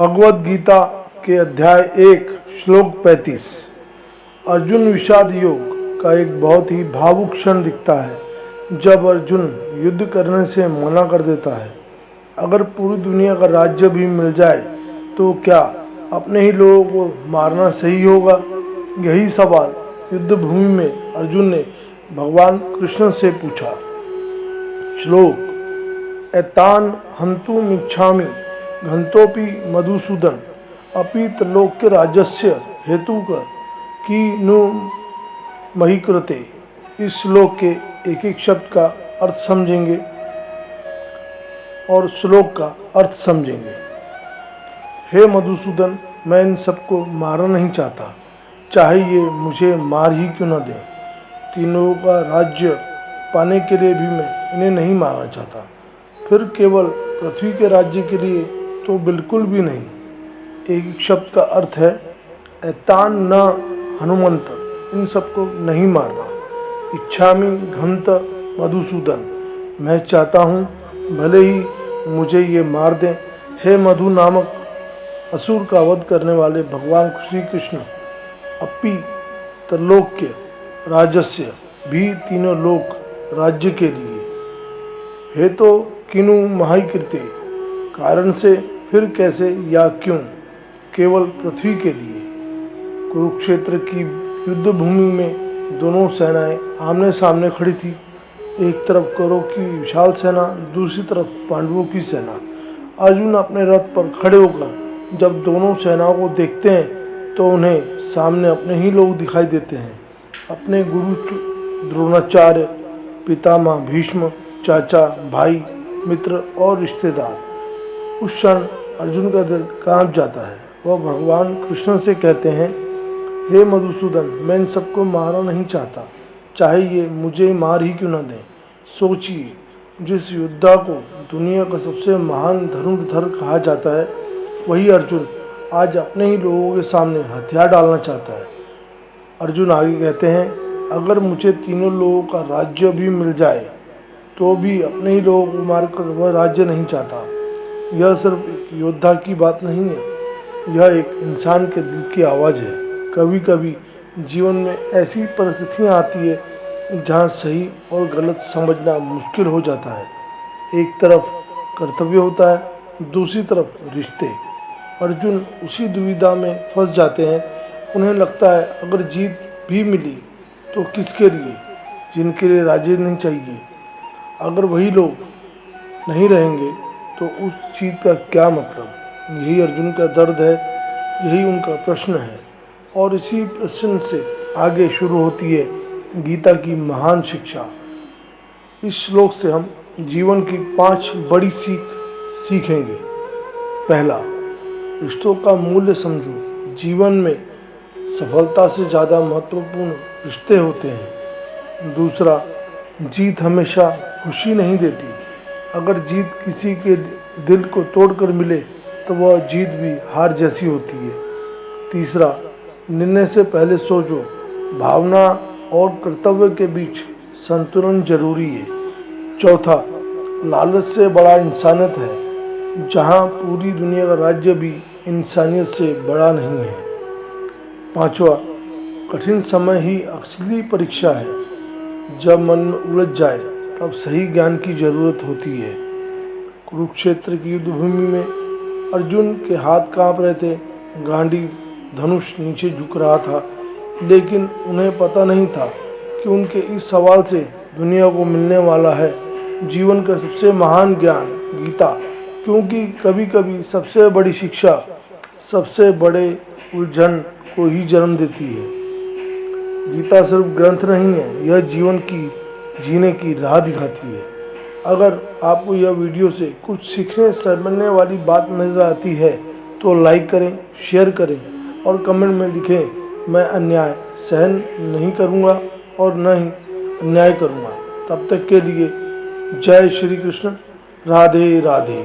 भगवद गीता के अध्याय 1 श्लोक 35। अर्जुन विषाद योग का एक बहुत ही भावुक क्षण दिखता है जब अर्जुन युद्ध करने से मना कर देता है। अगर पूरी दुनिया का राज्य भी मिल जाए तो क्या अपने ही लोगों को मारना सही होगा? यही सवाल युद्ध भूमि में अर्जुन ने भगवान कृष्ण से पूछा। श्लोक एतान हन्तुमिच्छामि घंतोपि मधुसूदन अपि त्रैलोक्य राज्यस्य हेतुक की नु मही कृते। इस श्लोक के एक एक शब्द का अर्थ समझेंगे और श्लोक का अर्थ समझेंगे। हे मधुसूदन, मैं इन सबको मारना नहीं चाहता, चाहे ये मुझे मार ही क्यों न दें। तीनों का राज्य पाने के लिए भी मैं इन्हें नहीं मारना चाहता, फिर केवल पृथ्वी के राज्य के लिए तो बिल्कुल भी नहीं। एक शब्द का अर्थ है एतान न हनुमंत, इन सबको नहीं मारना। इच्छामि घंत मधुसूदन, मैं चाहता हूँ भले ही मुझे ये मार दें। हे मधु नामक असुर का वध करने वाले भगवान श्री कृष्ण, अपि त्रैलोक्य राज्यस्य, भी तीनों लोक राज्य के लिए, हे तो किनु महाकृते, कारण से, फिर कैसे या क्यों, केवल पृथ्वी के लिए। कुरुक्षेत्र की युद्ध भूमि में दोनों सेनाएं आमने सामने खड़ी थी। एक तरफ कौरवों की विशाल सेना, दूसरी तरफ पांडवों की सेना। अर्जुन अपने रथ पर खड़े होकर जब दोनों सेनाओं को देखते हैं तो उन्हें सामने अपने ही लोग दिखाई देते हैं, अपने गुरु द्रोणाचार्य, पितामह भीष्म, चाचा, भाई, मित्र और रिश्तेदार। उस क्षण अर्जुन का दिल कांप जाता है। वह भगवान कृष्ण से कहते हैं, हे मधुसूदन, मैं इन सबको मारना नहीं चाहता, चाहे ये मुझे मार ही क्यों न दें। सोचिए, जिस योद्धा को दुनिया का सबसे महान धनुर्धर कहा जाता है, वही अर्जुन आज अपने ही लोगों के सामने हथियार डालना चाहता है। अर्जुन आगे कहते हैं, अगर मुझे तीनों लोगों का राज्य भी मिल जाए तो भी अपने ही लोगों को मारकर वह राज्य नहीं चाहता। यह सिर्फ एक योद्धा की बात नहीं है, यह एक इंसान के दिल की आवाज़ है। कभी कभी जीवन में ऐसी परिस्थितियाँ आती है जहाँ सही और गलत समझना मुश्किल हो जाता है। एक तरफ कर्तव्य होता है, दूसरी तरफ रिश्ते। अर्जुन उसी दुविधा में फंस जाते हैं। उन्हें लगता है अगर जीत भी मिली तो किसके लिए, जिनके लिए राज्य नहीं चाहिए। अगर वही लोग नहीं रहेंगे तो उस जीत का क्या मतलब। यही अर्जुन का दर्द है, यही उनका प्रश्न है। और इसी प्रश्न से आगे शुरू होती है गीता की महान शिक्षा। इस श्लोक से हम जीवन की 5 बड़ी सीखेंगे। पहला, रिश्तों का मूल्य समझो। जीवन में सफलता से ज़्यादा महत्वपूर्ण रिश्ते होते हैं। दूसरा, जीत हमेशा खुशी नहीं देती। अगर जीत किसी के दिल को तोड़कर मिले तो वह जीत भी हार जैसी होती है। तीसरा, निर्णय से पहले सोचो। भावना और कर्तव्य के बीच संतुलन जरूरी है। चौथा, लालच से बड़ा इंसानियत है, जहाँ पूरी दुनिया का राज्य भी इंसानियत से बड़ा नहीं है। पांचवा, कठिन समय ही असली परीक्षा है। जब मन उलझ जाए तब सही ज्ञान की जरूरत होती है। कुरुक्षेत्र की युद्ध भूमि में अर्जुन के हाथ कांप रहे थे, गांडीव धनुष नीचे झुक रहा था, लेकिन उन्हें पता नहीं था कि उनके इस सवाल से दुनिया को मिलने वाला है जीवन का सबसे महान ज्ञान, गीता। क्योंकि कभी कभी सबसे बड़ी शिक्षा सबसे बड़े उलझन को ही जन्म देती है। गीता सिर्फ ग्रंथ नहीं है, यह जीवन की जीने की राह दिखाती है। अगर आपको यह वीडियो से कुछ सीखने समझने वाली बात नजर आती है तो लाइक करें, शेयर करें और कमेंट में लिखें, मैं अन्याय सहन नहीं करूँगा और न ही अन्याय करूँगा। तब तक के लिए जय श्री कृष्ण, राधे राधे।